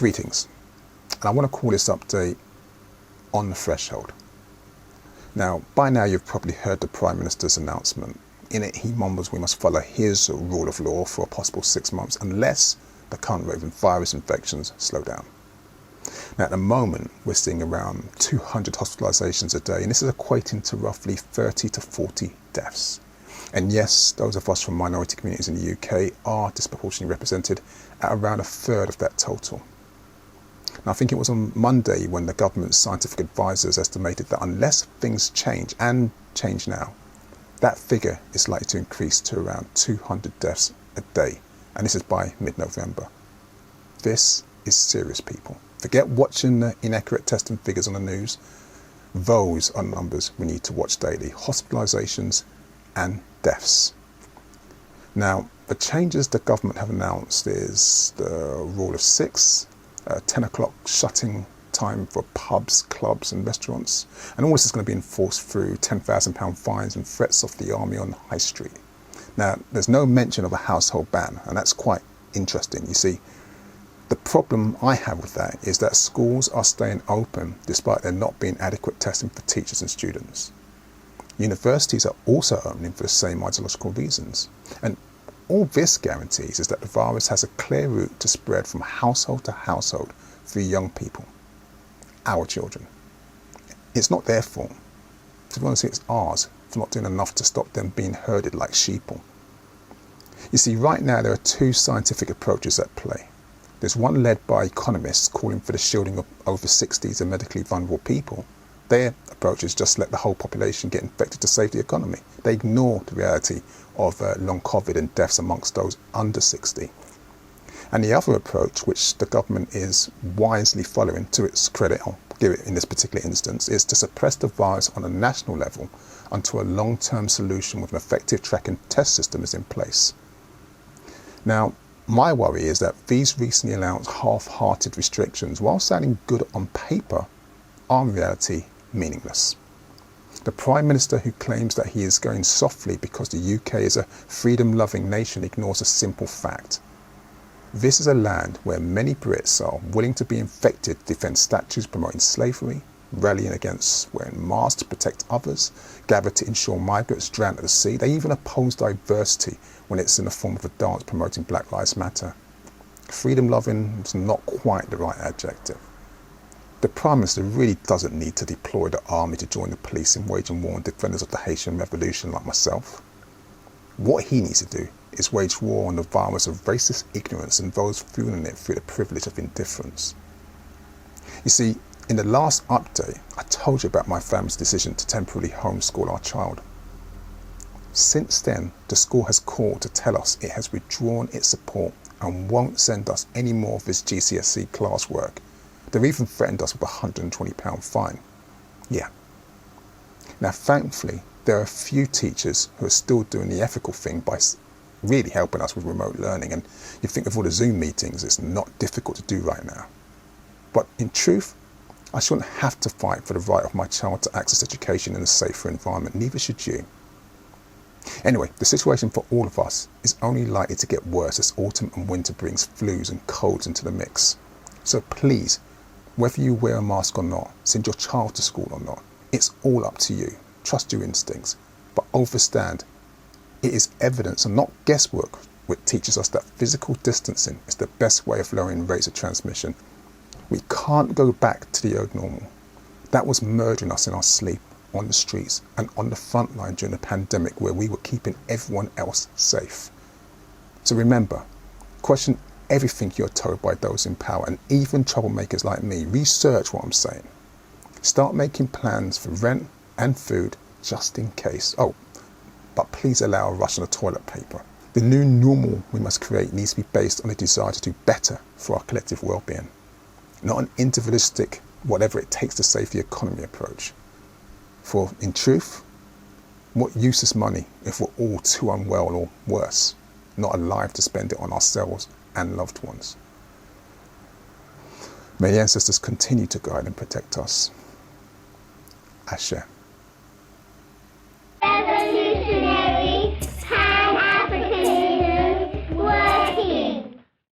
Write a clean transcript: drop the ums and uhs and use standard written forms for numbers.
Greetings, and I want to call this update on the threshold. Now, by now you've probably heard the Prime Minister's announcement. In it, he mumbles we must follow his rule of law for a possible 6 months unless the current rate of virus infections slow down. Now, at the moment, we're seeing around 200 hospitalisations a day, and this is equating to roughly 30 to 40 deaths. And yes, those of us from minority communities in the UK are disproportionately represented at around a third of that total. Now, I think it was on Monday when the government's scientific advisors estimated that unless things change, and change now, that figure is likely to increase to around 200 deaths a day. And this is by mid-November. This is serious, people. Forget watching the inaccurate testing figures on the news. Those are numbers we need to watch daily. Hospitalisations and deaths. Now, the changes the government have announced is the rule of 6, 10 o'clock shutting time for pubs, clubs and restaurants. And all this is going to be enforced through £10,000 fines and threats of the army on the high street. Now, there's no mention of a household ban, and that's quite interesting. You see, the problem I have with that is that schools are staying open despite there not being adequate testing for teachers and students. Universities are also opening for the same ideological reasons. And all this guarantees is that the virus has a clear route to spread from household to household through young people, our children. It's not their fault. To be honest, it's ours for not doing enough to stop them being herded like sheeple. You see, right now there are two scientific approaches at play. There's one led by economists calling for the shielding of over 60s and medically vulnerable people. Their approach is just let the whole population get infected to save the economy. They ignore the reality of long COVID and deaths amongst those under 60. And the other approach, which the government is wisely following to its credit, I'll give it in this particular instance, is to suppress the virus on a national level until a long-term solution with an effective track and test system is in place. Now, my worry is that these recently announced half-hearted restrictions, while sounding good on paper, are in reality meaningless. The Prime Minister, who claims that he is going softly because the UK is a freedom-loving nation, ignores a simple fact. This is a land where many Brits are willing to be infected to defend statutes promoting slavery, rallying against wearing masks to protect others, gather to ensure migrants drown at the sea. They even oppose diversity when it's in the form of a dance promoting Black Lives Matter. Freedom-loving is not quite the right adjective. The Prime Minister really doesn't need to deploy the army to join the police in waging war on defenders of the Haitian Revolution like myself. What he needs to do is wage war on the virus of racist ignorance and those fueling it through the privilege of indifference. You see, in the last update, I told you about my family's decision to temporarily homeschool our child. Since then, the school has called to tell us it has withdrawn its support and won't send us any more of this GCSE classwork. They've even threatened us with a £120 fine. Yeah. Now, thankfully, there are a few teachers who are still doing the ethical thing by really helping us with remote learning. And you think of all the Zoom meetings, it's not difficult to do right now. But in truth, I shouldn't have to fight for the right of my child to access education in a safer environment. Neither should you. Anyway, the situation for all of us is only likely to get worse as autumn and winter brings flus and colds into the mix. So please, whether you wear a mask or not, send your child to school or not, it's all up to you. Trust your instincts, but understand it is evidence and not guesswork which teaches us that physical distancing is the best way of lowering rates of transmission. We can't go back to the old normal. That was murdering us in our sleep, on the streets and on the front line during the pandemic where we were keeping everyone else safe. So remember, question everything you're told by those in power and even troublemakers like me. Research what I'm saying. Start making plans for rent and food just in case. Oh, but please allow a rush on the toilet paper. The new normal we must create needs to be based on a desire to do better for our collective well-being, not an individualistic, whatever it takes to save the economy approach. For in truth, what use is money if we're all too unwell or worse, not alive to spend it on ourselves and loved ones? May the ancestors continue to guide and protect us. Ashe.